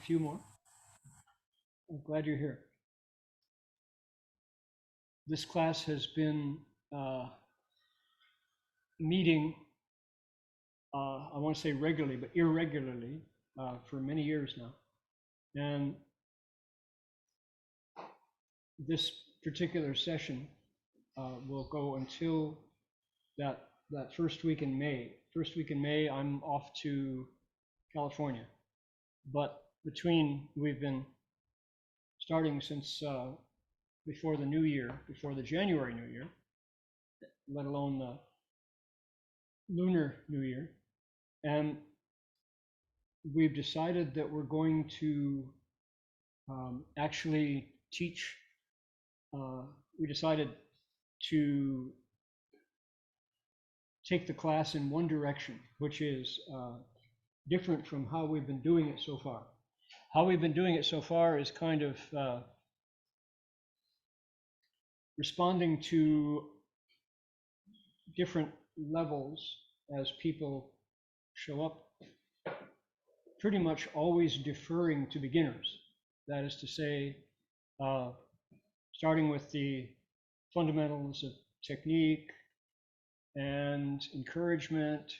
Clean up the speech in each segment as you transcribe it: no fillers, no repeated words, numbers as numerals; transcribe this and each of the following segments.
few more. I'm glad you're here. This class has been meeting, I want to say regularly, but irregularly for many years now. And this particular session will go until that first week in May. First week in May, I'm off to California. But we've been starting since before the new year, before the January New Year, let alone the Lunar New Year. And we've decided that we're going to actually teach. We decided to take the class in one direction, which is different from how we've been doing it so far. How we've been doing it so far is kind of responding to different levels as people show up, pretty much always deferring to beginners. That is to say, starting with the fundamentals of technique and encouragement,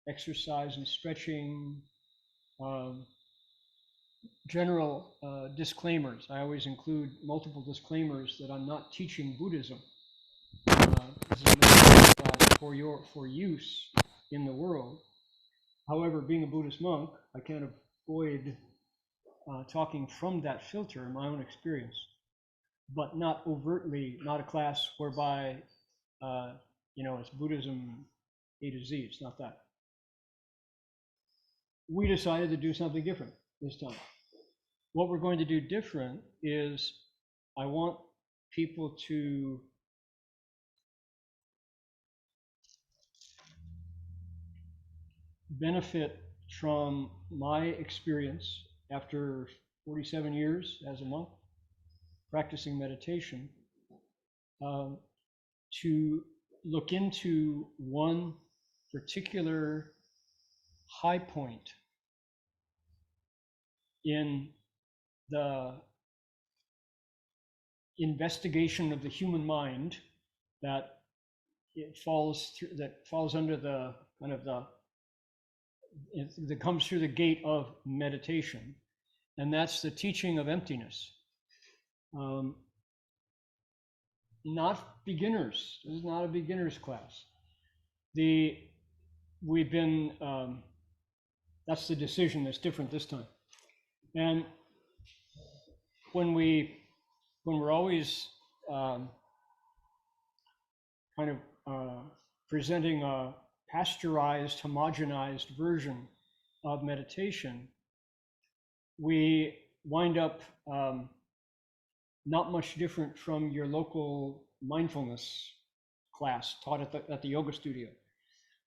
exercise and stretching, general disclaimers. I always include multiple disclaimers that I'm not teaching Buddhism. This is a meditation class for use in the world. However, being a Buddhist monk, I can't avoid talking from that filter in my own experience, but not overtly, not a class whereby it's Buddhism A to Z. It's not that. We decided to do something different this time. What we're going to do different is I want people to benefit from my experience after 47 years as a monk practicing meditation, to look into one particular high point in the investigation of the human mind that falls under the kind of that comes through the gate of meditation, and that's the teaching of emptiness. Not beginners. This is not a beginner's class. We've been that's the decision that's different this time. And when we're always kind of presenting a pasteurized, homogenized version of meditation, we wind up not much different from your local mindfulness class taught at the yoga studio,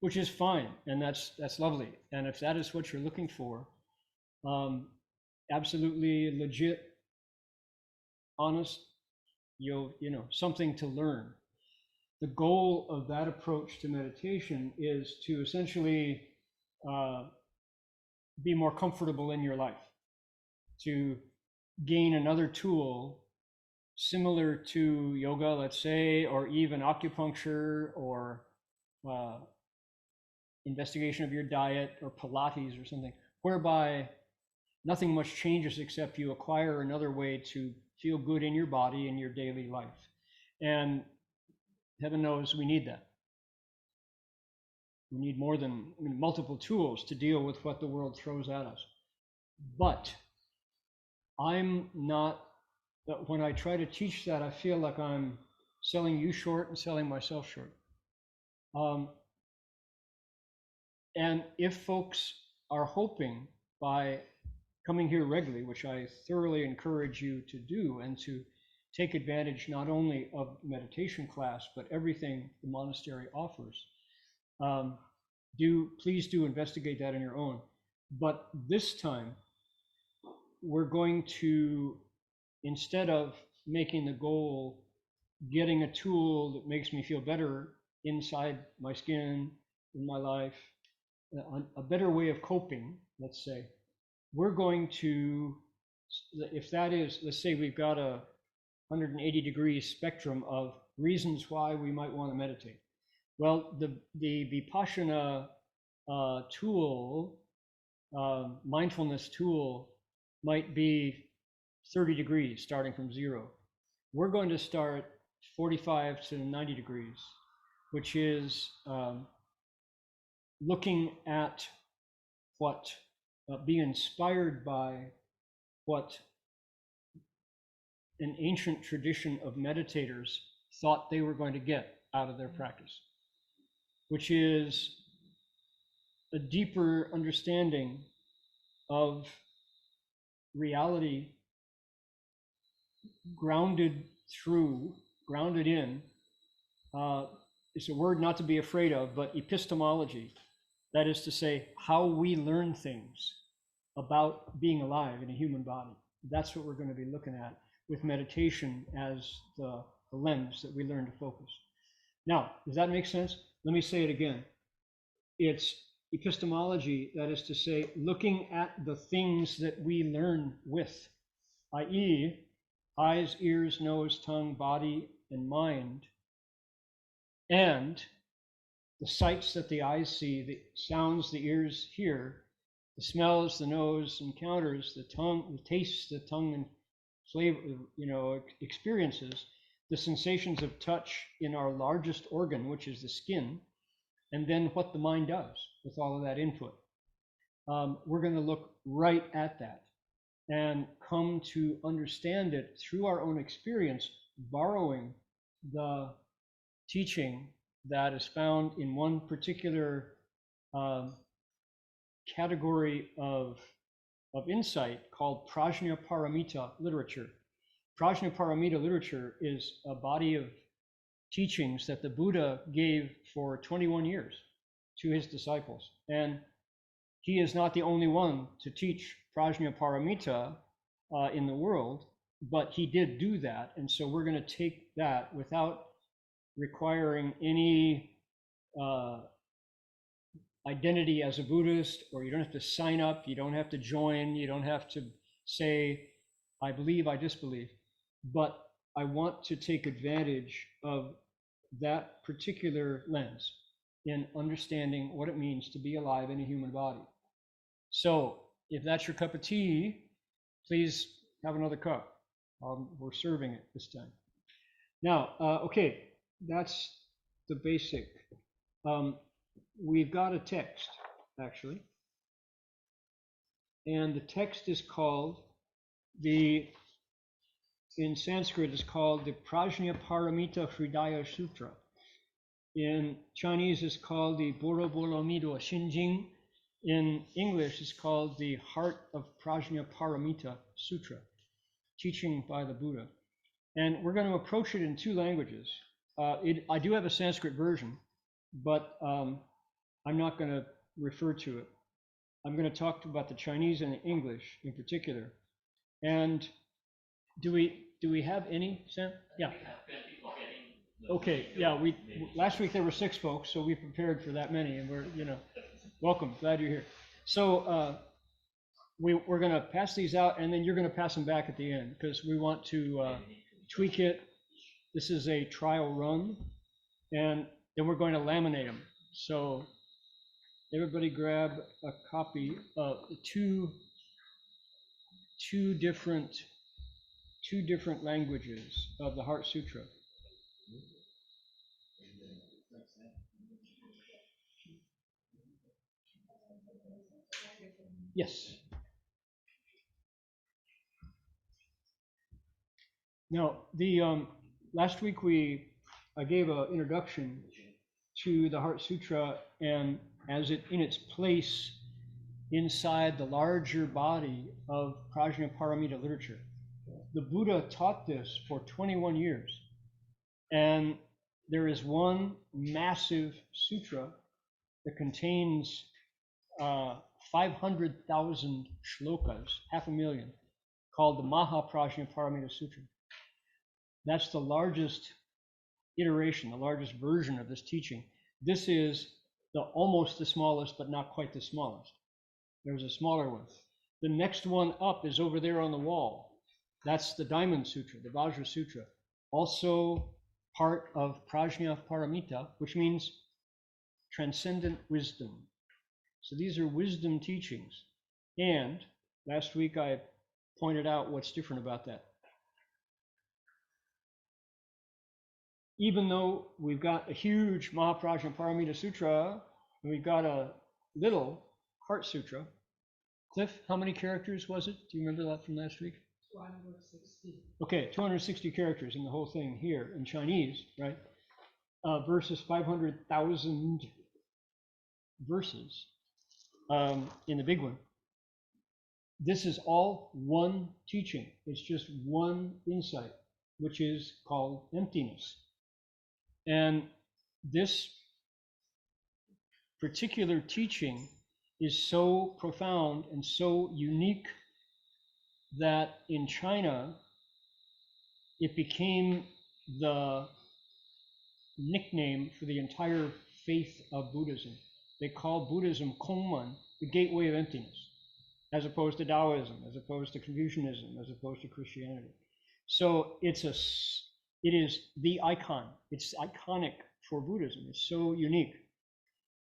which is fine, and that's lovely. And if that is what you're looking for, absolutely legit, honest, something to learn. The goal of that approach to meditation is to essentially be more comfortable in your life, to gain another tool similar to yoga, let's say, or even acupuncture, or investigation of your diet, or Pilates or something, whereby nothing much changes except you acquire another way to feel good in your body in your daily life. And heaven knows we need that. We need more than multiple tools to deal with what the world throws at us. But I'm not, when I try to teach that, I feel like I'm selling you short and selling myself short. And if folks are hoping by coming here regularly, which I thoroughly encourage you to do, and to take advantage not only of meditation class, but everything the monastery offers, please do investigate that on your own. But this time, we're going to, instead of making the goal getting a tool that makes me feel better inside my skin, in my life, a better way of coping, let's say, we're going to, if that is, let's say we've got a 180-degree spectrum of reasons why we might want to meditate. Well, the Vipassana tool, mindfulness tool, might be 30 degrees starting from 0. We're going to start 45 to 90 degrees, which is looking at what, being inspired by what an ancient tradition of meditators thought they were going to get out of their practice, which is a deeper understanding of reality grounded in, it's a word not to be afraid of, but epistemology. That is to say, how we learn things about being alive in a human body. That's what we're going to be looking at with meditation as the lens that we learn to focus. Now, does that make sense? Let me say it again. It's epistemology, that is to say, looking at the things that we learn with, i.e., eyes, ears, nose, tongue, body, and mind, and the sights that the eyes see, the sounds the ears hear, the smells the nose encounters, the tongue, the tastes the tongue and flavor, experiences, the sensations of touch in our largest organ, which is the skin, and then what the mind does with all of that input. We're going to look right at that and come to understand it through our own experience, borrowing the teaching that is found in one particular category of insight called Prajnaparamita literature. Prajnaparamita literature is a body of teachings that the Buddha gave for 21 years to his disciples. And he is not the only one to teach Prajnaparamita in the world, but he did do that. And so we're going to take that without requiring any identity as a Buddhist, or you don't have to sign up, you don't have to join, you don't have to say, I believe, I disbelieve. But I want to take advantage of that particular lens in understanding what it means to be alive in a human body. So if that's your cup of tea, please have another cup. We're serving it this time. Now, okay, that's the basic. We've got a text, actually. And the text is called, in Sanskrit, is called the Prajnaparamita Hridaya Sutra. In Chinese, it's called the Borobulomido Shinjing. In English, it's called the Heart of Prajnaparamita Sutra, teaching by the Buddha. And we're going to approach it in two languages. I do have a Sanskrit version, but I'm not going to refer to it. I'm going to talk about the Chinese and the English in particular. And do we have any, Sam? Yeah. Okay, yeah, last week there were 6 folks, so we prepared for that many, and we're, welcome, glad you're here. So we're going to pass these out, and then you're going to pass them back at the end, because we want to tweak it. This is a trial run, and then we're going to laminate them. So everybody grab a copy of two different languages of the Heart Sutra. Yes. Now, the last week I gave an introduction to the Heart Sutra and as it in its place inside the larger body of Prajnaparamita literature. The Buddha taught this for 21 years, and there is one massive sutra that contains 500,000 shlokas, 500,000, called the Mahaprajnaparamita Sutra. That's the largest iteration, the largest version of this teaching. This is almost the smallest, but not quite the smallest. There's a smaller one. The next one up is over there on the wall. That's the Diamond Sutra, the Vajra Sutra. Also part of Prajna Paramita, which means transcendent wisdom. So these are wisdom teachings. And last week I pointed out what's different about that. Even though we've got a huge Mahaprajna Paramita Sutra, and we've got a little Heart Sutra. Cliff, how many characters was it? Do you remember that from last week? 260. Okay, 260 characters in the whole thing here in Chinese, right? Versus 500,000 verses in the big one. This is all one teaching. It's just one insight, which is called emptiness. And this particular teaching is so profound and so unique that in China, it became the nickname for the entire faith of Buddhism. They call Buddhism Kongman, the gateway of emptiness, as opposed to Taoism, as opposed to Confucianism, as opposed to Christianity. So it is the icon. It's iconic for Buddhism. It's so unique.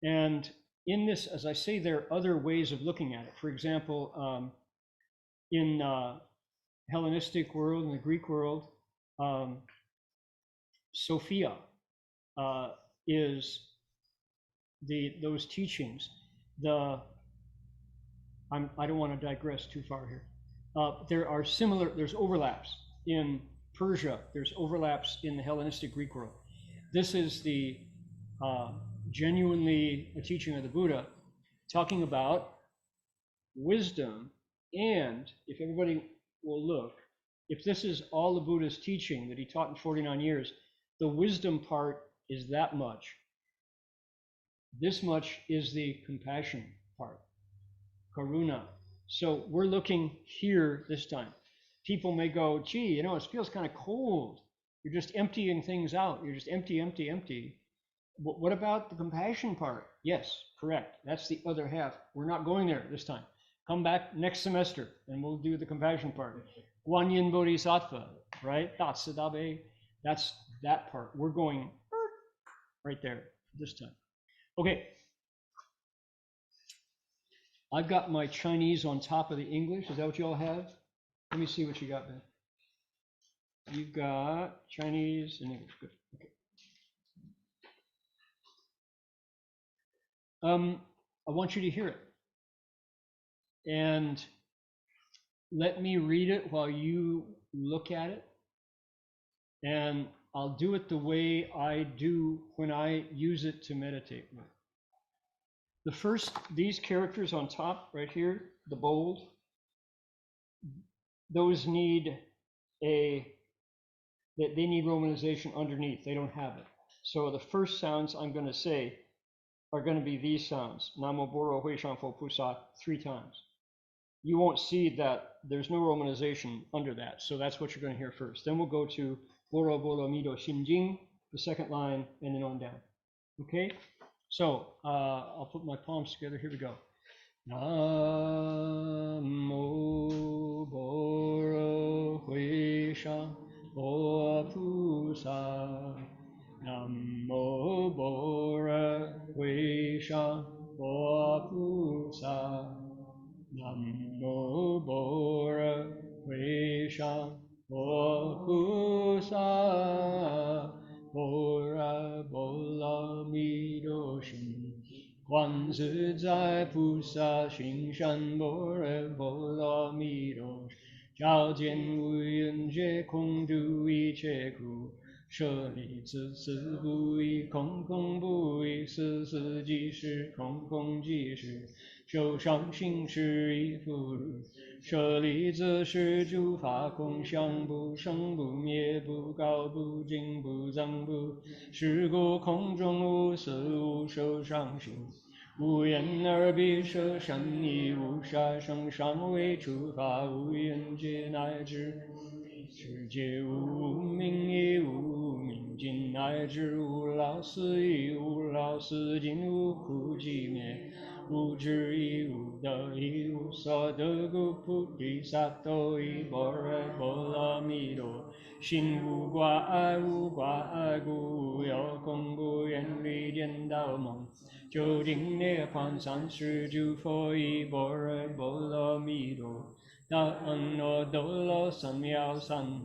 And in this, as I say, there are other ways of looking at it. For example, in Hellenistic world, in the Greek world, Sophia is those teachings. I don't want to digress too far here. There's overlaps in Persia, there's overlaps in the Hellenistic Greek world. This is the genuinely a teaching of the Buddha, talking about wisdom. And if everybody will look, if this is all the Buddha's teaching that he taught in 49 years, the wisdom part is that much. This much is the compassion part, karuna. So we're looking here this time. People may go, gee, it feels kind of cold. You're just emptying things out. You're just empty, empty, empty. What about the compassion part? Yes, correct. That's the other half. We're not going there this time. Come back next semester and we'll do the compassion part. Guanyin Bodhisattva, right? Datsadabe. That's that part. We're going right there this time. Okay. I've got my Chinese on top of the English. Is that what you all have? Let me see what you got, Ben. You've got Chinese and English. Good. Okay. I want you to hear it. And let me read it while you look at it. And I'll do it the way I do when I use it to meditate with. The first, these characters on top right here, the bold, those need they need romanization underneath. They don't have it. So the first sounds I'm going to say are going to be these sounds. Namo Boro Hui Shanfo Pusa 3 times. You won't see that there's no romanization under that. So that's what you're going to hear first. Then we'll go to Boro Boro Mido Shinjing, the second line, and then on down. Okay? So I'll put my palms together. Here we go. Namo Boro Hui Shanfo Pusa. Namo Boro Hui Shanfo Pusa. Namo Boro Hui Shanfo Pusa. Bora Bola Mido Shin. 观自在菩萨行善般若波罗蜜多，照见五蕴皆空，度一切苦。舍利子，此不异空，空不异思，思即是空，空即是受伤心是亦复如。舍利子，是诸法空相，不生不灭，不垢不净，不脏不。是故空中无色，无受伤心。无眼耳鼻舌身意，无杀生尚未处罚，无缘界乃至世界无明亦无明尽，乃至无老死亦无老死尽，无苦集灭。Ujiri Udai Usadagu Puti Satoi Bore Bolamido Shingu Gua Agu Gua Agu Yo Kongu Yenri Dian Dao Mong Jiu Jing Ne Pan San Shi Ju Foi Bore Bolamido Da An No Do Lo San Miao San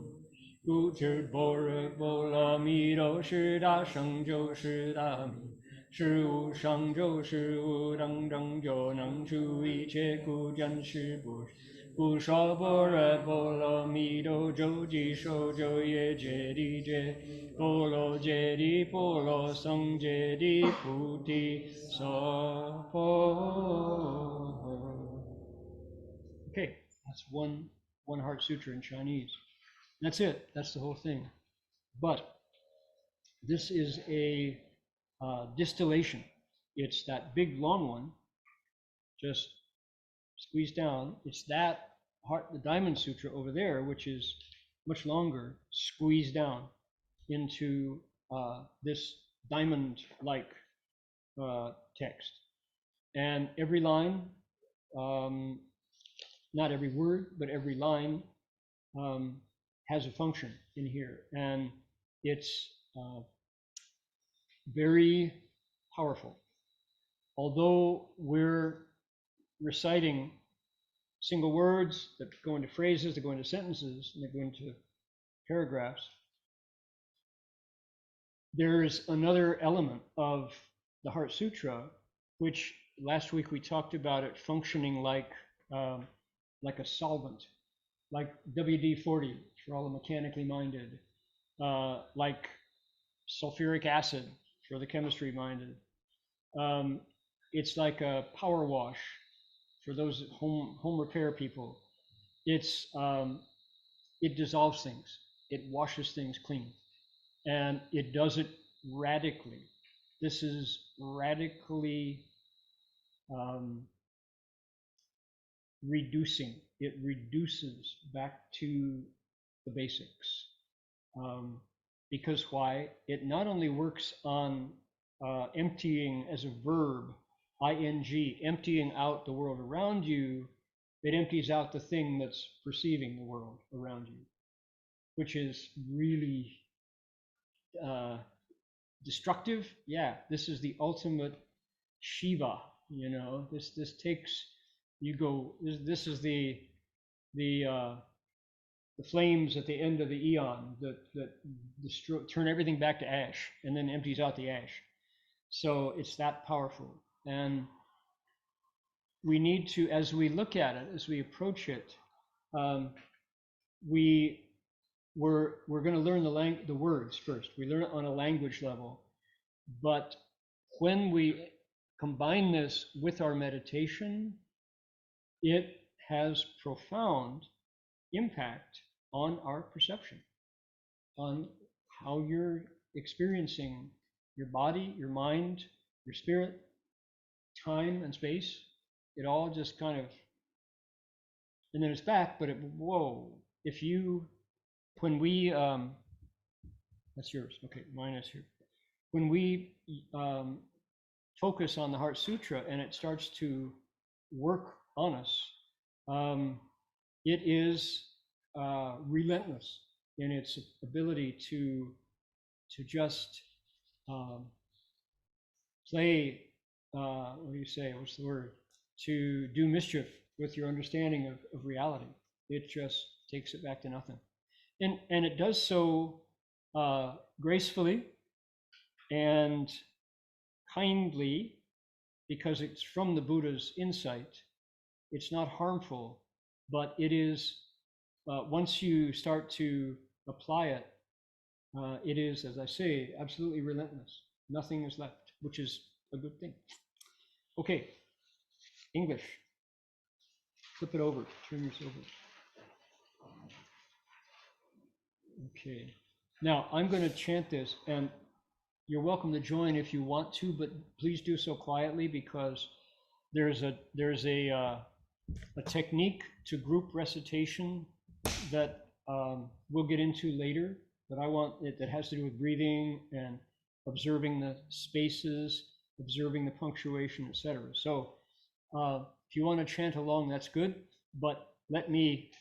不知般若波罗蜜多时大圣就是大名，是无上就是无等正就能除一切苦见识不不说般若波罗蜜多周记受就业界地界波罗揭谛波罗僧揭谛菩提萨婆。Okay, that's one heart sutra in Chinese. That's it. That's the whole thing. But this is a distillation. It's that big long one, just squeezed down. It's that heart, the Diamond Sutra over there, which is much longer, squeezed down into this diamond-like text. And every line, not every word, but every line has a function in here. And it's very powerful. Although we're reciting single words that go into phrases, that go into sentences, and they go into paragraphs, there's another element of the Heart Sutra, which last week we talked about it functioning like a solvent, like WD-40 for all the mechanically minded, like sulfuric acid for the chemistry minded. It's like a power wash for those home repair people. It's it dissolves things, it washes things clean, and it does it radically. This is radically reducing. It reduces back to the basics. Because why? It not only works on emptying as a verb, ing, emptying out the world around you, it empties out the thing that's perceiving the world around you, which is really destructive. Yeah, this is the ultimate Shiva. You know, this takes you go. This is the flames at the end of the eon that destroy, turn everything back to ash and then empties out the ash. So it's that powerful. And we need to, as we look at it, as we approach it, we're going to learn the words first. We learn it on a language level. But when we combine this with our meditation, it has profound impact on our perception, on how you're experiencing your body, your mind, your spirit, time and space. It all just kind of, and then it's back, but whoa, if you, when we, that's yours, okay, mine is here. When we focus on the Heart Sutra and it starts to work on us, it is relentless in its ability to just play, what do you say, what's the word, to do mischief with your understanding of reality. It just takes it back to nothing. And it does so gracefully and kindly, because it's from the Buddha's insight. It's not harmful, but it is, once you start to apply it, it is, as I say, absolutely relentless. Nothing is left, which is a good thing. Okay, English. Flip it over, turn this over. Okay, now I'm going to chant this, and you're welcome to join if you want to, but please do so quietly, because there's a technique to group recitation that we'll get into later, that I want it, that has to do with breathing and observing the spaces, observing the punctuation, etc. So If you want to chant along, that's good, but let me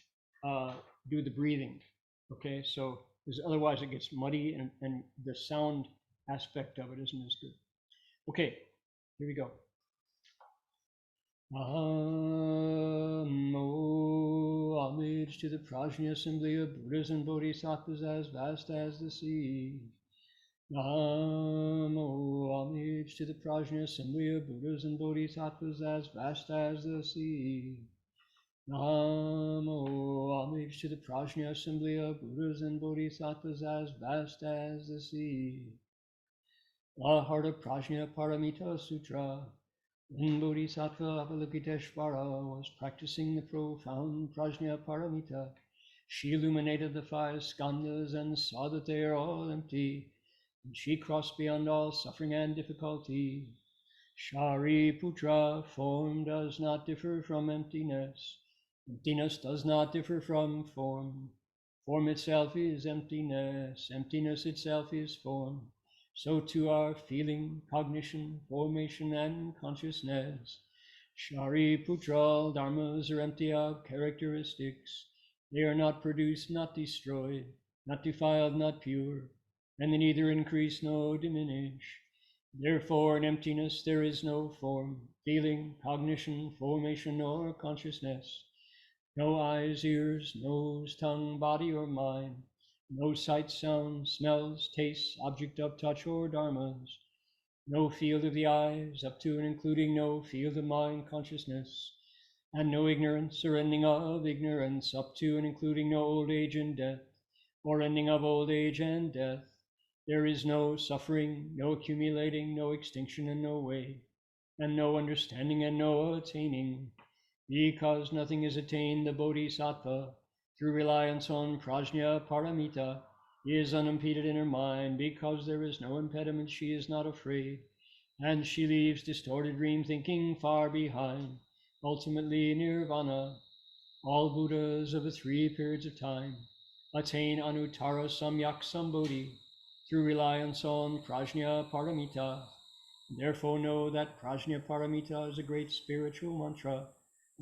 do the breathing. Okay, so because otherwise it gets muddy and the sound aspect of it isn't as good. Okay, here we go. Namo, homage to the Prajna assembly of Buddhas and Bodhisattvas as vast as the sea. Namo, homage to the Prajna assembly of Buddhas and Bodhisattvas as vast as the sea. Namo, homage to the Prajna assembly of Buddhas and Bodhisattvas as vast as the sea. The heart of Prajna Paramita Sutra. When Bodhisattva Avalokiteshvara was practicing the profound Prajna Paramita, she illuminated the 5 skandhas and saw that they are all empty, and she crossed beyond all suffering and difficulty. Shariputra, form does not differ from emptiness. Emptiness does not differ from form. Form itself is emptiness. Emptiness itself is form. So too are feeling, cognition, formation, and consciousness. Shariputra, all dharmas are empty of characteristics. They are not produced, not destroyed, not defiled, not pure, and they neither increase nor diminish. Therefore, in emptiness there is no form, feeling, cognition, formation, or consciousness. No eyes, ears, nose, tongue, body, or mind. No sight, sound, smells, tastes, object of touch, or dharmas. No field of the eyes, up to and including no field of mind consciousness. And no ignorance or ending of ignorance, up to and including no old age and death, or ending of old age and death. There is no suffering, no accumulating, no extinction, and no way, and no understanding and no attaining. Because nothing is attained, the Bodhisattva, through reliance on Prajna Paramita, is unimpeded in her mind. Because there is no impediment, she is not afraid, and she leaves distorted dream thinking far behind. Ultimately, nirvana. All Buddhas of the 3 periods of time attain Anuttara Samyak Sambodhi through reliance on Prajna Paramita. Therefore know that Prajna Paramita is a great spiritual mantra,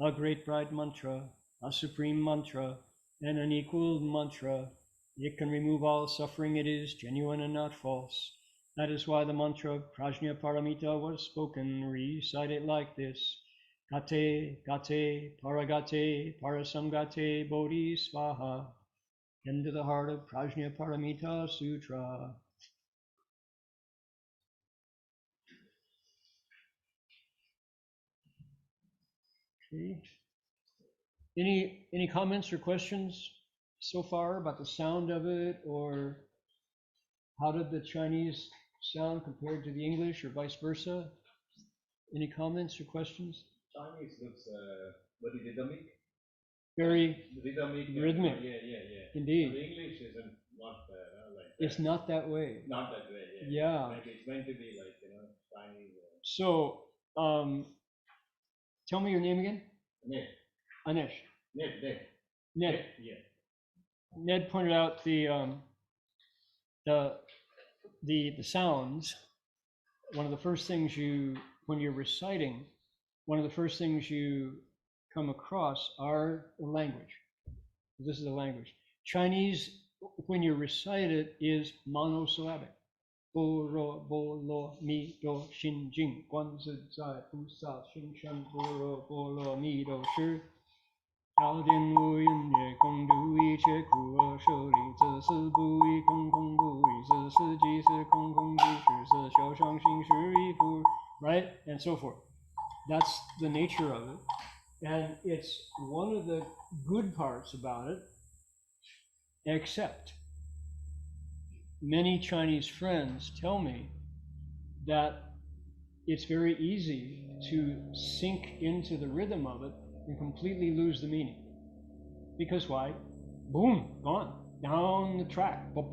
a great bright mantra, a supreme mantra, and an equal mantra. It can remove all suffering. It is genuine and not false. That is why the mantra of Prajna Paramita was spoken. Recite it like this. Gate, gate, paragate, parasamgate, bodhi svaha. Into the heart of Prajna Paramita Sutra. Okay. Any comments or questions so far about the sound of it, or how did the Chinese sound compared to the English, or vice versa? Any comments or questions? Chinese looks very rhythmic. Very rhythmic. Yeah. Indeed. The English isn't not like that. It's not that way. Not that way. Yeah. Like it's meant to be like Chinese. So, tell me your name again. Ned. Anesh. Ned. Ned. Yeah. Ned pointed out the sounds. One of the first things when you're reciting, one of the first things you come across are the language. This is the language. Chinese, when you recite it, is monosyllabic. Bo ro bo lo mi do xin jing guan zi zai fu sa xing shan bo ro bo lo mi do shi. 条件无因也空度一切苦厄舍利子是不异空空不异是是即是空空即是是修上行识一夫 right and so forth. That's the nature of it, and it's one of the good parts about it, except many Chinese friends tell me that it's very easy to sink into the rhythm of it and completely lose the meaning. Because why? Boom, gone. Down the track. Like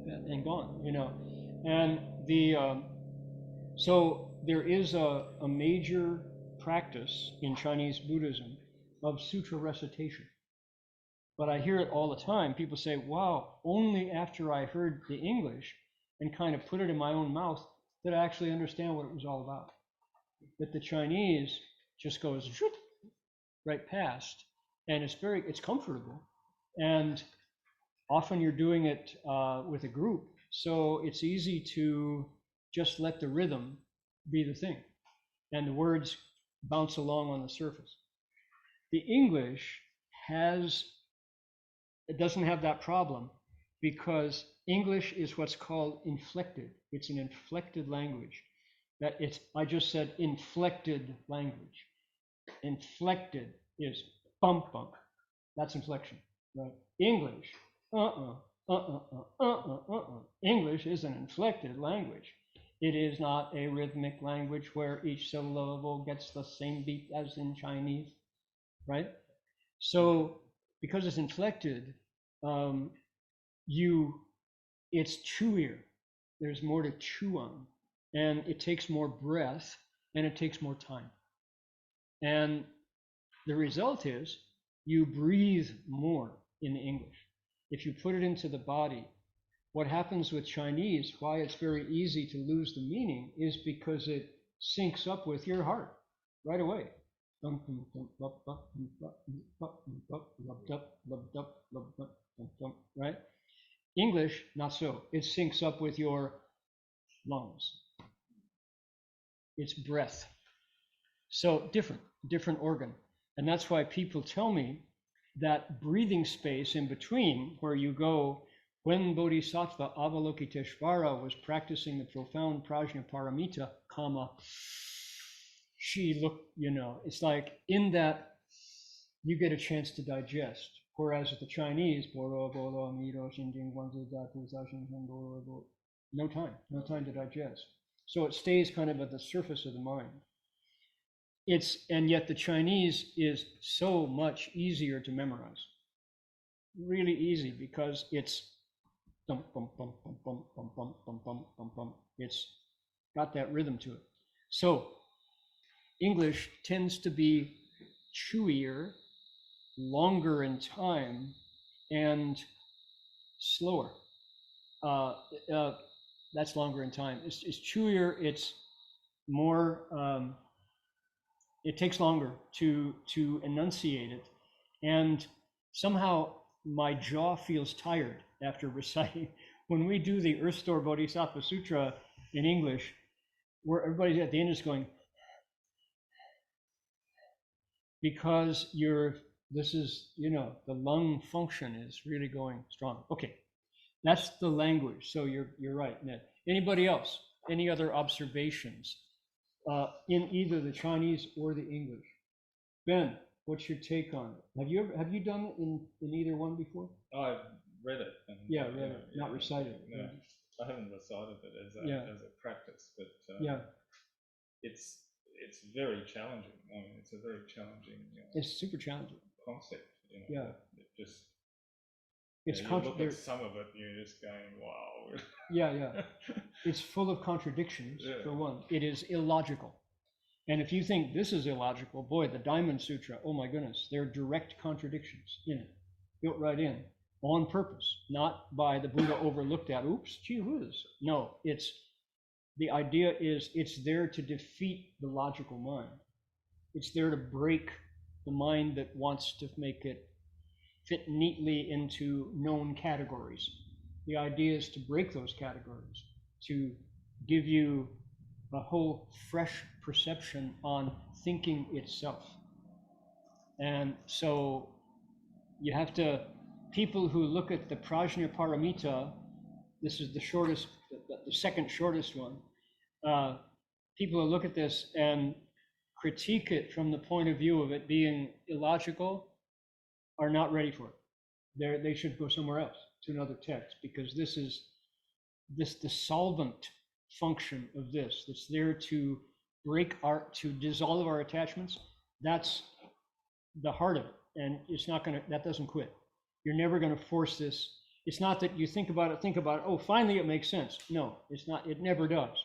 that, and gone, And so there is a major practice in Chinese Buddhism of sutra recitation. But I hear it all the time. People say, wow, only after I heard the English and kind of put it in my own mouth did I actually understand what it was all about. that the Chinese just goes right past, and it's comfortable, and often you're doing it with a group, so it's easy to just let the rhythm be the thing, and the words bounce along on the surface. The English has it doesn't have that problem because English is what's called inflected. It's an inflected language. I just said inflected language. Inflected is bump bump. That's inflection, right? English, English is an inflected language. It is not a rhythmic language where each syllable gets the same beat as in Chinese, right? So because it's inflected, it's chewier. There's more to chew on, and it takes more breath, and it takes more time. And the result is you breathe more in English. If you put it into the body, what happens with Chinese, why it's very easy to lose the meaning, is because it syncs up with your heart right away. Right? English, not so. It syncs up with your lungs. It's breath. So different organ. And that's why people tell me that breathing space in between, where you go, when Bodhisattva Avalokiteshvara was practicing the profound Prajnaparamita, she looked, it's like in that you get a chance to digest. Whereas with the Chinese, no time to digest. So it stays kind of at the surface of the mind. And yet the Chinese is so much easier to memorize. Really easy because it's it's got that rhythm to it. So English tends to be chewier, longer in time, and slower. That's longer in time. It's chewier. It's more. It takes longer to enunciate it, and somehow my jaw feels tired after reciting. When we do the Earth Store Bodhisattva Sutra in English, where everybody at the end is going, because the lung function is really going strong. Okay, that's the language. So you're right, Ned. Anybody else? Any other observations in either the Chinese or the English? Ben, what's your take on it? Have you done it in either one before? Oh, I've read it. And, read it, not recited. No, I haven't recited it as a practice, but it's very challenging. I mean, it's a very challenging. It's super challenging concept. It just. It's you look at some of it, you're just going, wow. Yeah. It's full of contradictions. For one, it is illogical. And if you think this is illogical, boy, the Diamond Sutra, oh my goodness, there are direct contradictions in it, built right in, on purpose, not by the Buddha overlooked at, oops, gee whiz. No, the idea is it's there to defeat the logical mind. It's there to break the mind that wants to make it fit neatly into known categories. The idea is to break those categories, to give you a whole fresh perception on thinking itself. And so you have to, people who look at the Prajnaparamita, this is the second shortest one, people who look at this and critique it from the point of view of it being illogical are not ready for it. They should go somewhere else to another text, because the solvent function of this, that's there to to dissolve our attachments, that's the heart of it. And that doesn't quit. You're never going to force this. It's not that you think about it, oh, finally it makes sense. No, it's not, it never does.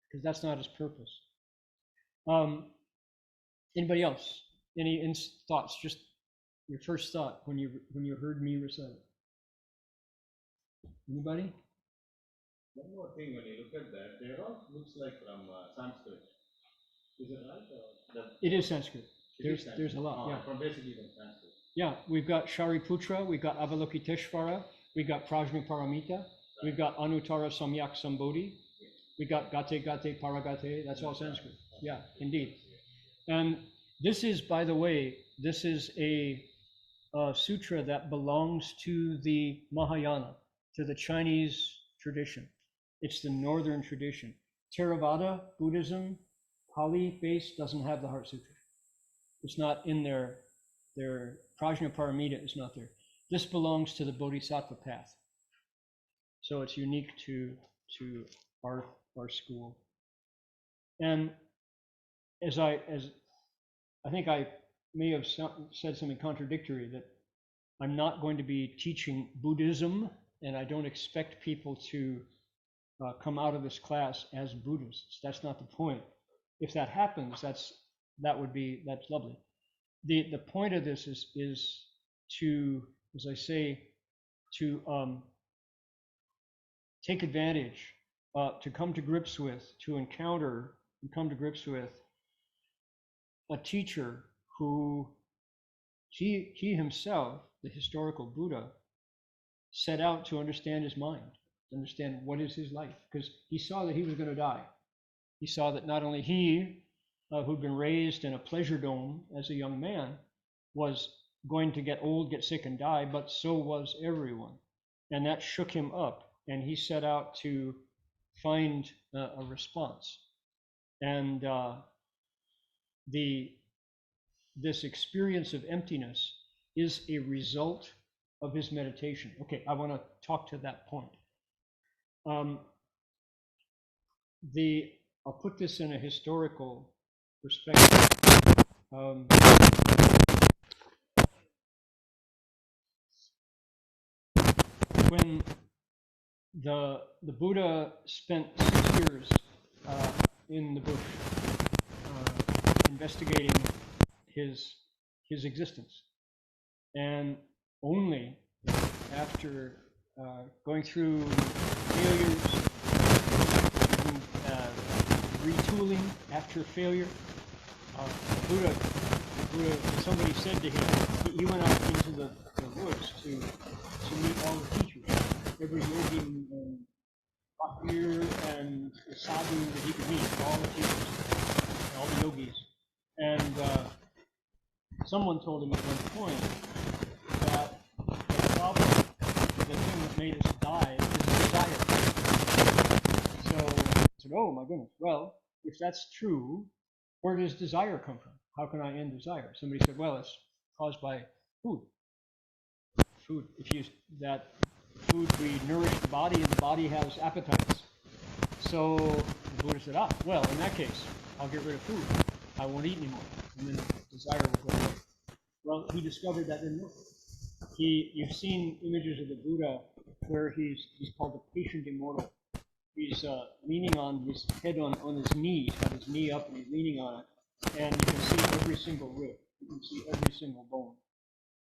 Because that's not its purpose. Anybody else? Any thoughts? Just your first thought when you heard me recite it. Anybody? One more thing, when you look at that, they all looks like from Sanskrit. Is it right? Or It is Sanskrit. it is There's a lot, Sanskrit? yeah. From basically from Sanskrit. Yeah, we've got Shariputra, we've got Avalokiteshvara, we've got Prajnaparamita, we've got Anuttara Samyak Sambodhi, we got Gate Gate Paragate, that's all Sanskrit. Yeah, indeed. And this is, by the way, this is a sutra that belongs to the Mahayana, to the Chinese tradition. It's the northern tradition. Theravada, Buddhism, Pali base doesn't have the Heart Sutra. It's not in their Prajnaparamita is not there. This belongs to the Bodhisattva path. So it's unique to our school. And as I think I may have said something contradictory, that I'm not going to be teaching Buddhism, and I don't expect people to come out of this class as Buddhists. That's not the point. If that happens, that's lovely. The point of this is to, as I say, to take advantage, to come to grips with, to encounter and come to grips with a teacher who he himself, the historical Buddha, set out to understand his mind, to understand what is his life, because he saw that he was going to die. He saw that not only he, who'd been raised in a pleasure dome as a young man, was going to get old, get sick, and die, but so was everyone. And that shook him up, and he set out to find a response. And this experience of emptiness is a result of his meditation. Okay, I want to talk to that point. I'll put this in a historical perspective. When the Buddha spent 6 years in the bush investigating his existence, and only after going through failures, retooling after failure, Buddha, somebody said to him, he went out into the woods to meet all the teachers, every yogi and fakir and sadhu that he could meet, all the teachers, all the yogis. And someone told him at one point that the problem, the thing that made us die, is desire. So I said, oh my goodness, well, if that's true, where does desire come from? How can I end desire? Somebody said, well, it's caused by food. Food, that food, we nourish the body, and the body has appetites. So the Buddha said, well, in that case, I'll get rid of food. I won't eat anymore, and then desire will go away. Well, he discovered that didn't work. You've seen images of the Buddha where he's called the patient immortal. He's leaning on his head on his knee, he's got his knee up and he's leaning on it, and you can see every single rib, you can see every single bone.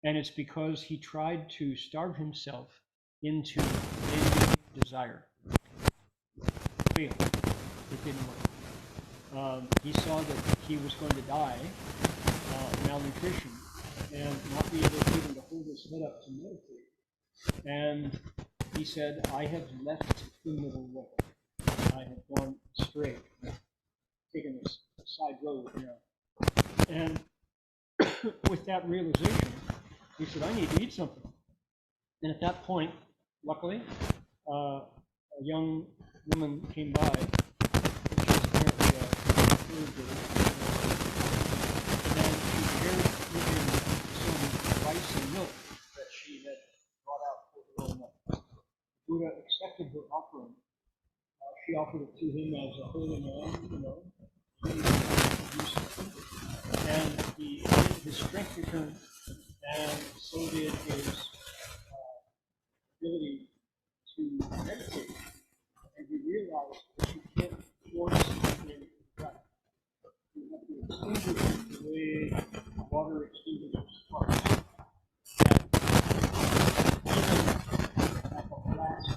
And it's because he tried to starve himself into ending desire. Failed. It didn't work. He saw that he was going to die, malnutrition, and not be able even to hold his head up to meditate. And he said, I have left the middle way. I have gone astray, taken this side road. And with that realization, he said, I need to eat something. And at that point, luckily, a young woman came by, which is apparently a third girl, and she shared with him some rice and milk that she had brought out for her own life. Buddha accepted her offering. She offered it to him as a holy man, and his strength returned, and so did his ability to meditate. And he realized that you can't force something right. You have to extinguish it the way water extinguishes sparks. Even at the last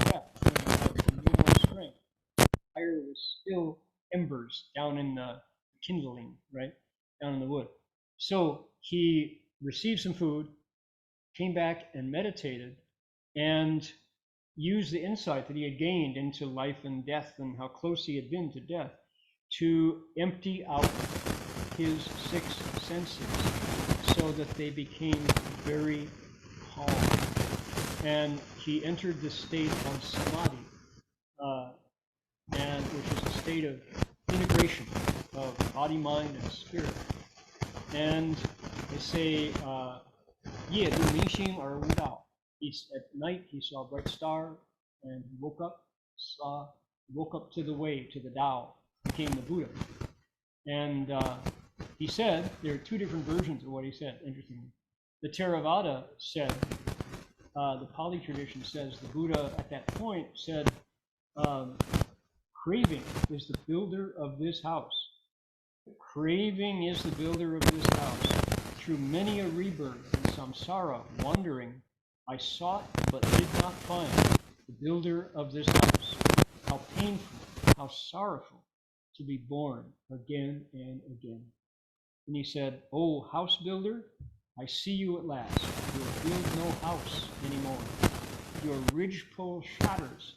breath, when you have no more strength, fire was still embers. reapers down in the kindling, right? Down in the wood. So he received some food, came back and meditated, and used the insight that he had gained into life and death and how close he had been to death to empty out his 6 senses so that they became very calm. And he entered the state of samadhi, and which is a state of integration of body, mind, and spirit. And they say, Ye du mingxing er wu dao. At night he saw a bright star, and he woke up to the way, to the Tao, became the Buddha. And he said, there are 2 different versions of what he said, interestingly. The Theravada said, the Pali tradition says, the Buddha at that point said, craving is the builder of this house. Craving is the builder of this house. Through many a rebirth in samsara, wandering, I sought but did not find the builder of this house. How painful, how sorrowful to be born again and again. And he said, "O house builder, I see you at last. You'll build no house anymore. Your ridgepole shatters,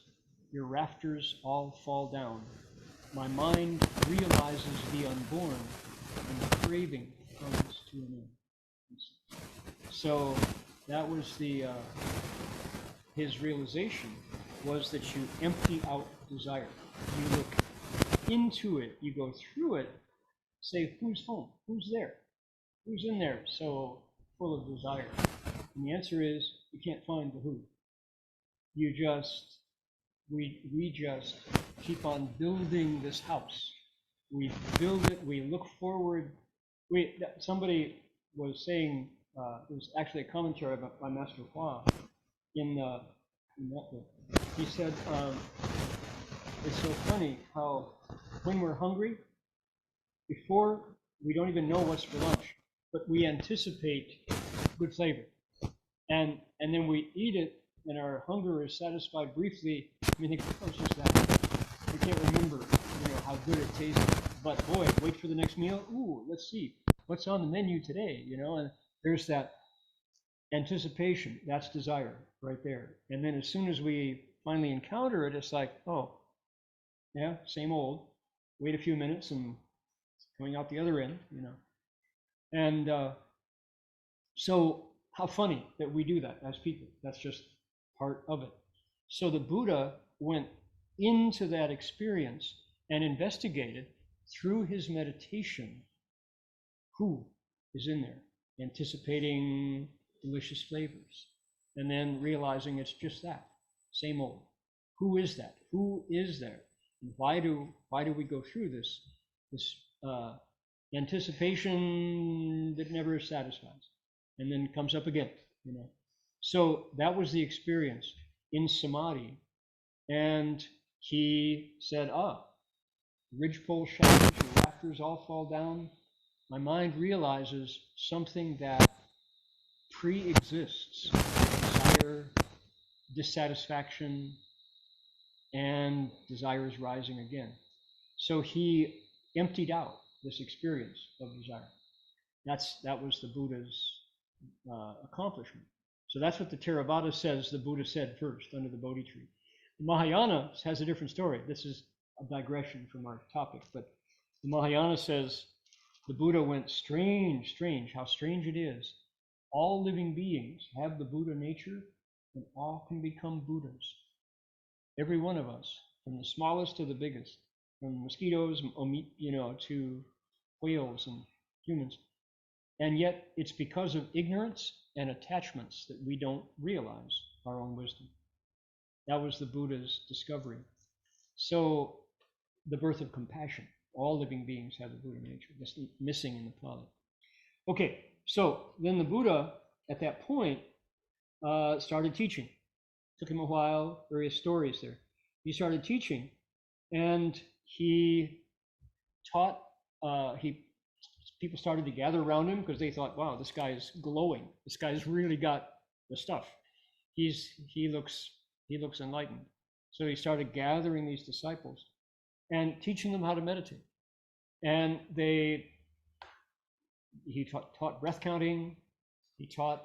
your rafters all fall down. My mind realizes the unborn, and the craving comes to an end." So that was his realization, was that you empty out desire. You look into it, you go through it, say, who's home? Who's there? Who's in there so full of desire? And the answer is, you can't find the who. We just keep on building this house. We build it, we look forward. Somebody was saying, it was actually a commentary by Master Hua in that book. He said, it's so funny how when we're hungry, before we don't even know what's for lunch, but we anticipate good flavor. And then we eat it, and our hunger is satisfied briefly. We think, oh, it's just that. We can't remember, how good it tasted. But boy, wait for the next meal. Ooh, let's see what's on the menu today. And there's that anticipation. That's desire right there. And then as soon as we finally encounter it, it's like, oh, yeah, same old. Wait a few minutes and it's coming out the other end. And so how funny that we do that as people. That's just part of it. So the Buddha went into that experience and investigated through his meditation who is in there, anticipating delicious flavors, and then realizing it's just that, same old. Who is that? Who is there? And why do we go through this anticipation that never satisfies, and then comes up again, So that was the experience in samadhi, and he said, ridgepole shatters, your rafters all fall down. My mind realizes something that pre-exists: desire, dissatisfaction, and desire is rising again. So he emptied out this experience of desire. That was the Buddha's accomplishment. So that's what the Theravada says the Buddha said first under the Bodhi tree. The Mahayana has a different story. This is a digression from our topic, but the Mahayana says the Buddha went, strange, how strange it is. All living beings have the Buddha nature, and all can become Buddhas. Every one of us, from the smallest to the biggest, from mosquitoes, to whales and humans. And yet it's because of ignorance and attachments that we don't realize our own wisdom. That was the Buddha's discovery. So the birth of compassion. All living beings have the Buddha nature. That's missing in the Pali. Okay, so then the Buddha, at that point, started teaching. Took him a while, various stories there. He started teaching, and he taught, people started to gather around him because they thought, wow, this guy is glowing. This guy's really got the stuff. He looks enlightened. So he started gathering these disciples and teaching them how to meditate. And he taught breath counting. He taught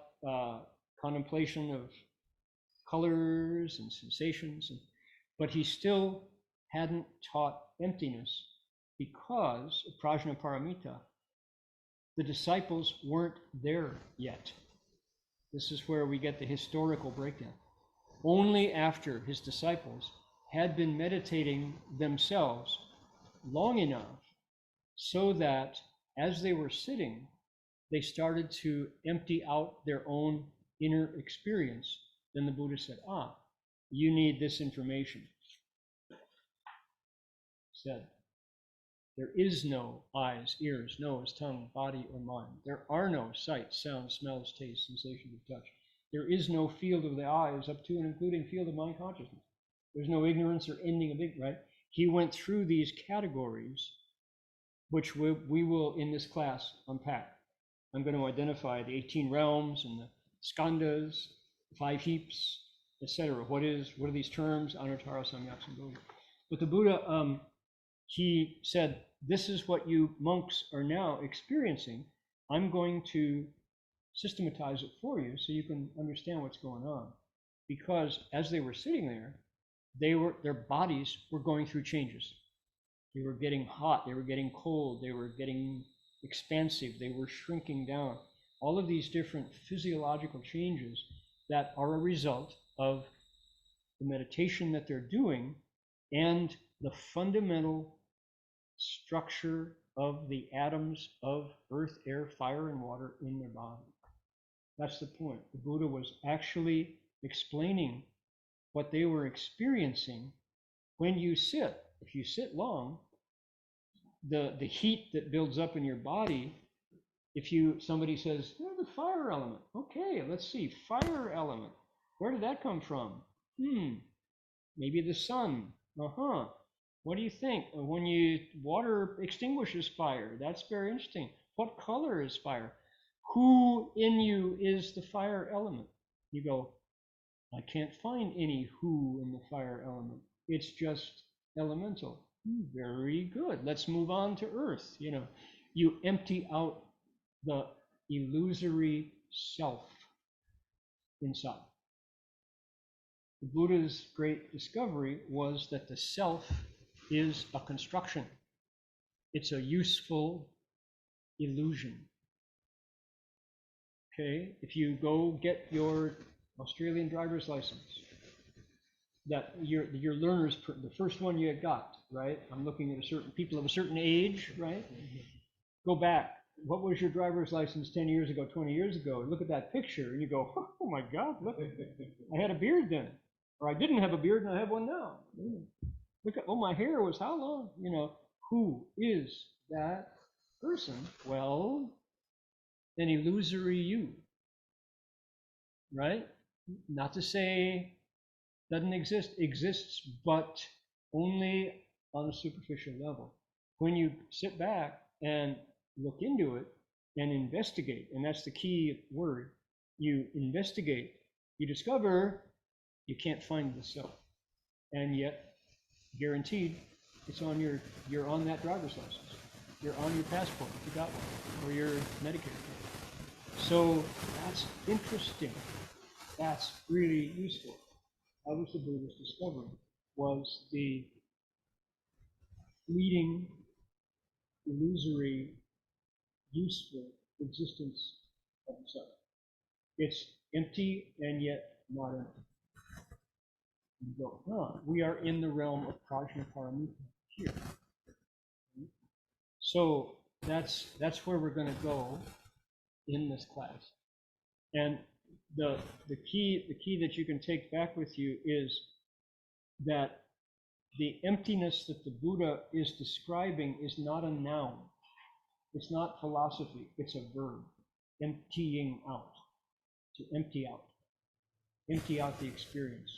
contemplation of colors and sensations, but he still hadn't taught emptiness because of Prajnaparamita. The disciples weren't there yet. This is where we get the historical breakdown. Only after his disciples had been meditating themselves long enough so that as they were sitting, they started to empty out their own inner experience. Then the Buddha said, you need this information. Said, there is no eyes, ears, nose, tongue, body, or mind. There are no sights, sounds, smells, tastes, sensations of touch. There is no field of the eyes up to and including field of mind consciousness. There's no ignorance or ending of ignorance, right? He went through these categories, which we will in this class unpack. I'm going to identify the 18 realms and the skandhas, the 5 heaps, etc. What are these terms? Anuttara, Samyak, and Bodhi. But the Buddha, he said, this is what you monks are now experiencing. I'm going to systematize it for you so you can understand what's going on. Because as they were sitting there, their bodies were going through changes. They were getting hot, they were getting cold, they were getting expansive, they were shrinking down. All of these different physiological changes that are a result of the meditation that they're doing and the fundamental structure of the atoms of earth, air, fire, and water in their body. That's the point. The Buddha was actually explaining what they were experiencing when you sit. If you sit long, the heat that builds up in your body, somebody says, the fire element. Okay, let's see, fire element. Where did that come from? Maybe the sun. What do you think? When water extinguishes fire, that's very interesting. What color is fire? Who in you is the fire element? You go, I can't find any who in the fire element. It's just elemental. Very good. Let's move on to earth. You empty out the illusory self inside. The Buddha's great discovery was that the self is a construction. It's a useful illusion. Okay, if you go get your Australian driver's license, that your learner's, the first one you got, right? I'm looking at people of a certain age, right? Go back. What was your driver's license 10 years ago, 20 years ago? Look at that picture and you go, oh my God, look, I had a beard then. Or I didn't have a beard and I have one now. Look at, my hair was how long? Who is that person? Well, an illusory you, right? Not to say doesn't exist, exists, but only on a superficial level. When you sit back and look into it and investigate, and that's the key word, you investigate, you discover you can't find the self. And yet, guaranteed, you're on that driver's license. You're on your passport if you got one, or your Medicare card. So that's interesting. That's really useful. That was the Buddha's discovery, was the fleeting, illusory, useful existence of the self. It's empty and yet not empty. You go, we are in the realm of Prajnaparamita here. So that's where we're going to go in this class. And the key that you can take back with you is that the emptiness that the Buddha is describing is not a noun. It's not philosophy. It's a verb. Emptying out. To empty out. Empty out the experience.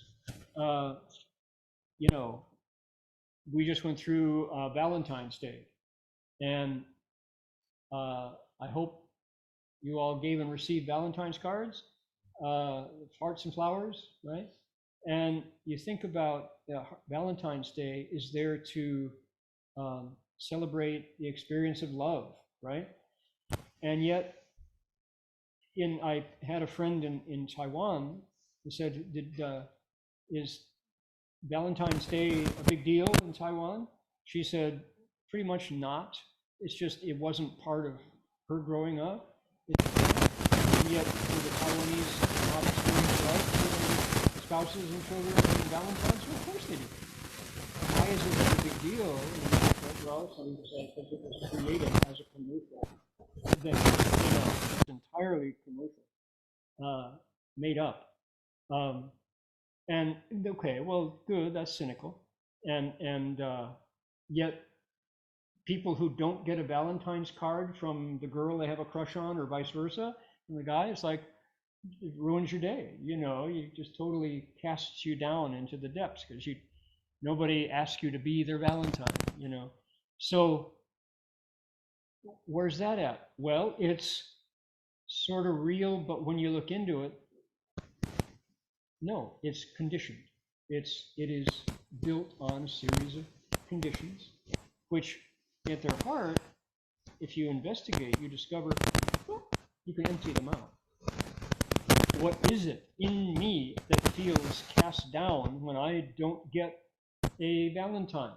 We just went through Valentine's Day, and I hope you all gave and received Valentine's cards, hearts and flowers, right? And you think about Valentine's Day is there to celebrate the experience of love, right? And yet, I had a friend in Taiwan who said, is Valentine's Day a big deal in Taiwan? She said, pretty much not. It's just, it wasn't part of her growing up. And yet, for the Taiwanese not experience love for spouses and children and Valentine's, well, of course they do. Why is it such a big deal? Well, some people say because it was created as a commercial. That, it's entirely commercial, made up. And okay, well, good. That's cynical. And yet, people who don't get a Valentine's card from the girl they have a crush on, or vice versa, and the guy, it's like it ruins your day. You just totally casts you down into the depths because nobody asks you to be their Valentine. So where's that at? Well, it's sort of real, but when you look into it, no, it's conditioned. It is built on a series of conditions, which at their heart, if you investigate, you discover, well, you can empty them out. What is it in me that feels cast down when I don't get a Valentine?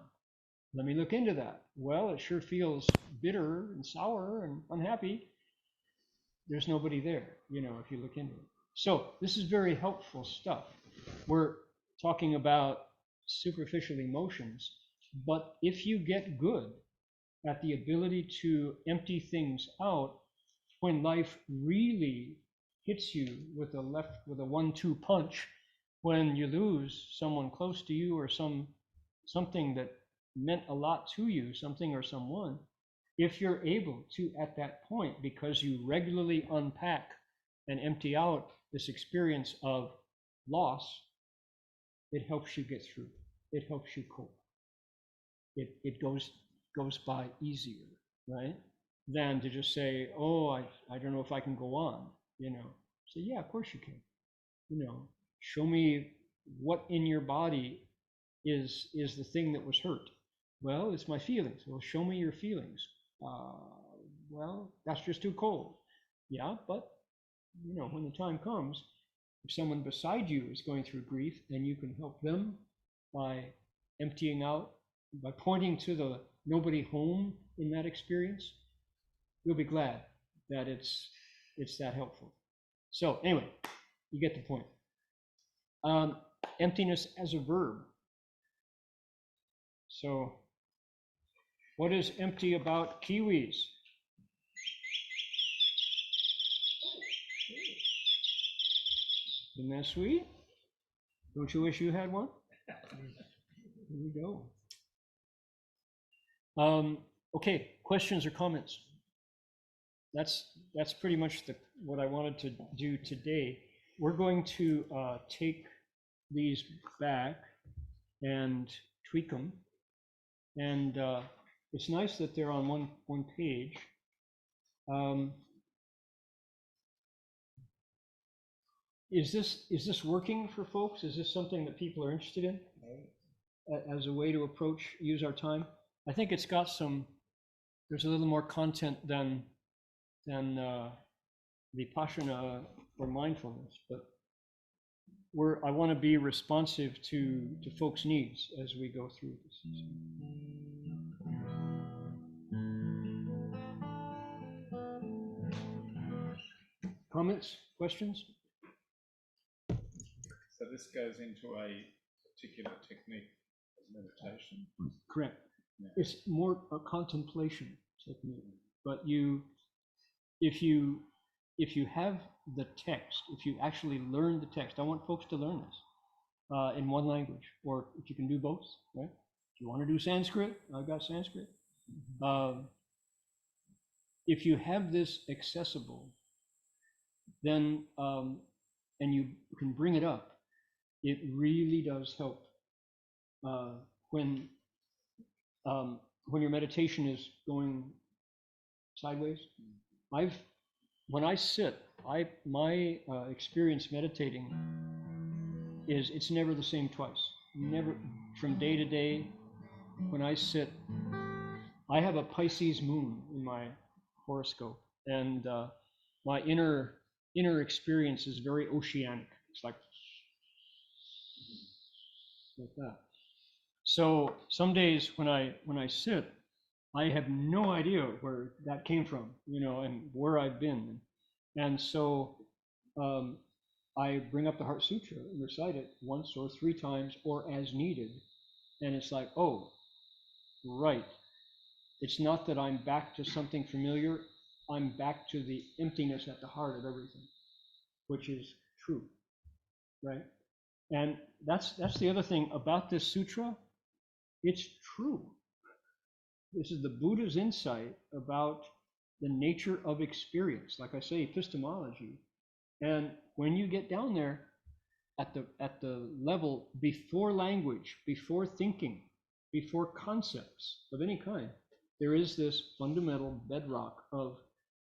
Let me look into that. Well, it sure feels bitter and sour and unhappy. There's nobody there, if you look into it. So this is very helpful stuff. We're talking about superficial emotions, but if you get good at the ability to empty things out when life really hits you with a 1-2 punch, when you lose someone close to you or something that meant a lot to you, something or someone, if you're able to, at that point, because you regularly unpack and empty out this experience of loss, it helps you get through. It helps you cope. It goes by easier, right? Than to just say, oh, I don't know if I can go on, Say, yeah, of course you can. Show me what in your body is the thing that was hurt. Well, it's my feelings. Well, show me your feelings. Well, that's just too cold. Yeah, but when the time comes, if someone beside you is going through grief, and you can help them by emptying out, by pointing to the nobody home in that experience, you'll be glad that it's that helpful. So anyway, you get the point. Emptiness as a verb. So what is empty about kiwis? Isn't that sweet? Don't you wish you had one? Here we go. Okay, questions or comments? That's pretty much what I wanted to do today. We're going to take these back and tweak them, and it's nice that they're on one page. Is this working for folks? Is this something that people are interested in as a way to use our time? I think it's got there's a little more content than Vipassana or mindfulness, but I want to be responsive to folks' needs as we go through this. Comments, questions? So this goes into a particular technique of meditation. Correct. Yeah. It's more a contemplation technique, but if you have the text, if you actually learn the text, I want folks to learn this in one language, or if you can do both, right? If you want to do Sanskrit, I've got Sanskrit. If you have this accessible, then and you can bring it up, it really does help when your meditation is going sideways. When I sit, my experience meditating is it's never the same twice. Never, from day to day. When I sit, I have a Pisces moon in my horoscope, and my inner experience is very oceanic. It's like that. So some days when I sit, I have no idea where that came from, and where I've been. And so I bring up the Heart Sutra and recite it once or 3 times or as needed. And it's like, oh, right. It's not that I'm back to something familiar. I'm back to the emptiness at the heart of everything, which is true, right? And that's the other thing about this sutra. It's true. This is the Buddha's insight about the nature of experience. Like I say, epistemology. And when you get down there at the level before language, before thinking, before concepts of any kind, there is this fundamental bedrock of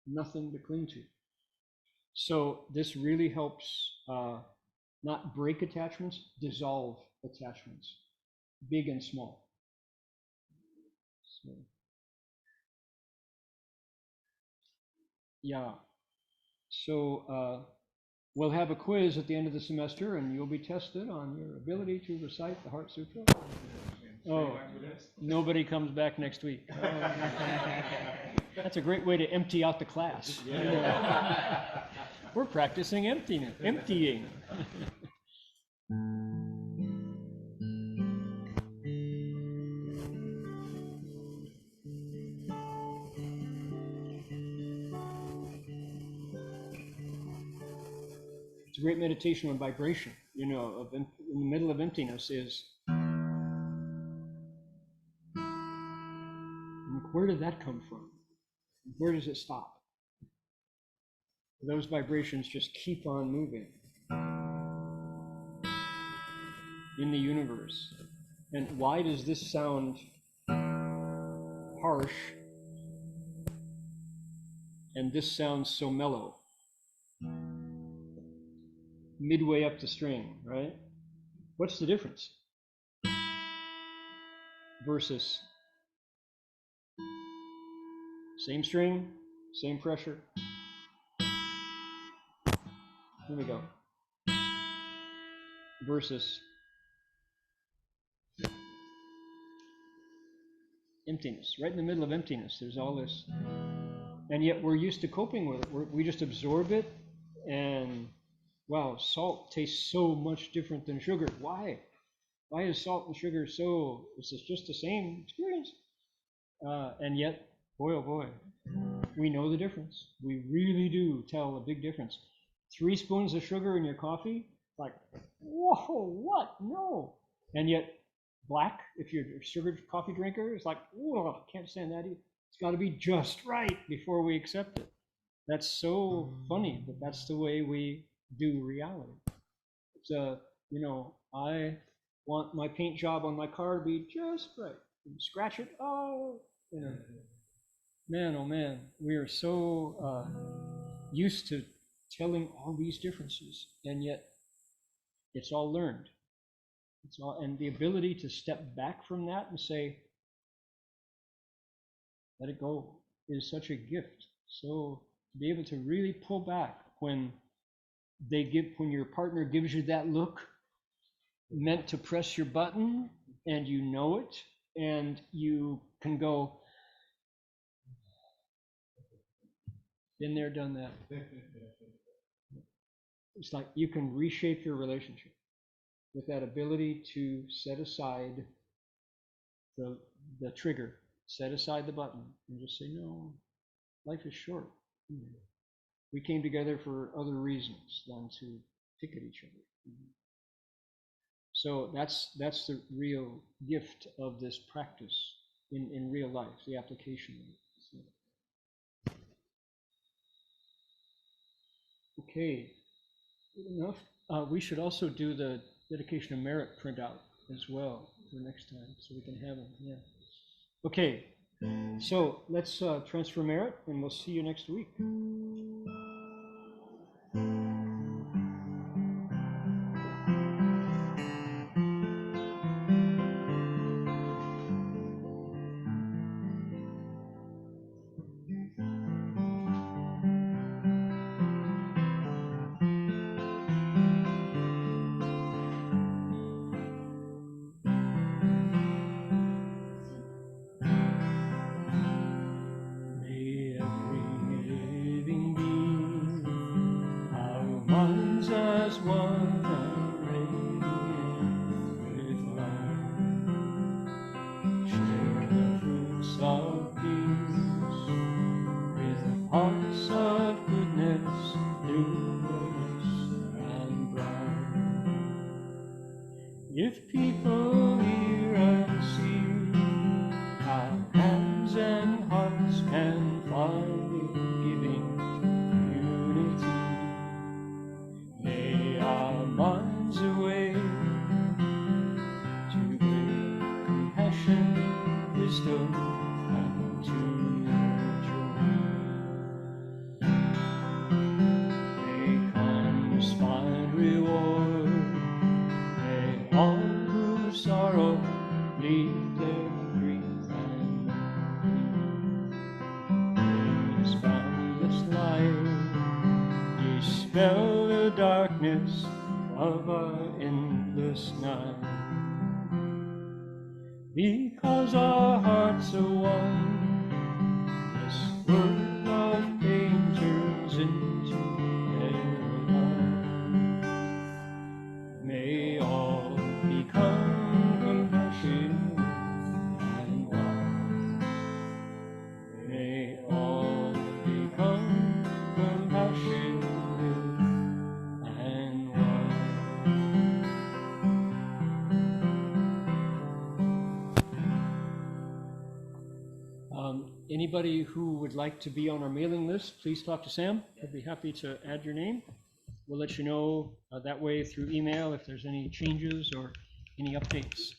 nothing to cling to. So this really helps not break attachments, dissolve attachments, big and small. So, yeah. So we'll have a quiz at the end of the semester, and you'll be tested on your ability to recite the Heart Sutra. Oh, nobody comes back next week. Oh. That's a great way to empty out the class. Yeah. We're practicing emptying. It's a great meditation on vibration, in the middle of emptiness is, where did that come from? Where does it stop? Those vibrations just keep on moving in the universe. And why does this sound harsh and this sounds so mellow? Midway up the string, right? What's the difference? Versus same string, same pressure. Here we go. Versus emptiness. Right in the middle of emptiness, there's all this. And yet we're used to coping with it. We just absorb it, and wow, salt tastes so much different than sugar. Why? Why is salt and sugar so, is this just the same experience? And yet, boy, oh boy, we know the difference. We really do tell a big difference. 3 spoons of sugar in your coffee, like, whoa, what? No. And yet, black, if you're a sugar coffee drinker, it's like, whoa, can't stand that either. It's got to be just right before we accept it. That's so funny, but that's the way we do reality. It's I want my paint job on my car to be just right. Scratch it, oh, man, oh man, we are so used to telling all these differences, and yet it's all learned. It's all, and the ability to step back from that and say, let it go, is such a gift. So to be able to really pull back when your partner gives you that look meant to press your button, and you know it, and you can go, been there, done that. It's like you can reshape your relationship with that ability to set aside the trigger, set aside the button, and just say, no, life is short. We came together for other reasons than to pick at each other. So that's the real gift of this practice in real life, the application of it. So. Okay, good enough. We should also do the dedication of merit printout as well for next time, so we can have them. Yeah. Okay, so let's transfer merit, and we'll see you next week. hands as one are radiant with love. Share the fruits of peace with hearts of goodness, luminous and bright. If people hear and see how hands and hearts can find in giving unity, may our minds away to great compassion, wisdom, and to your joy. May kindness find reward. May all who sorrow leave their grief and pain. This boundless light dispel the darkness of our endless night. Because our hearts are one, this world of pain turns into paradise. May all become compassionate and wise. May all become compassionate and wise. Anybody who would like to be on our mailing list, please talk to Sam. He'll be happy to add your name. We'll let you know that way through email if there's any changes or any updates.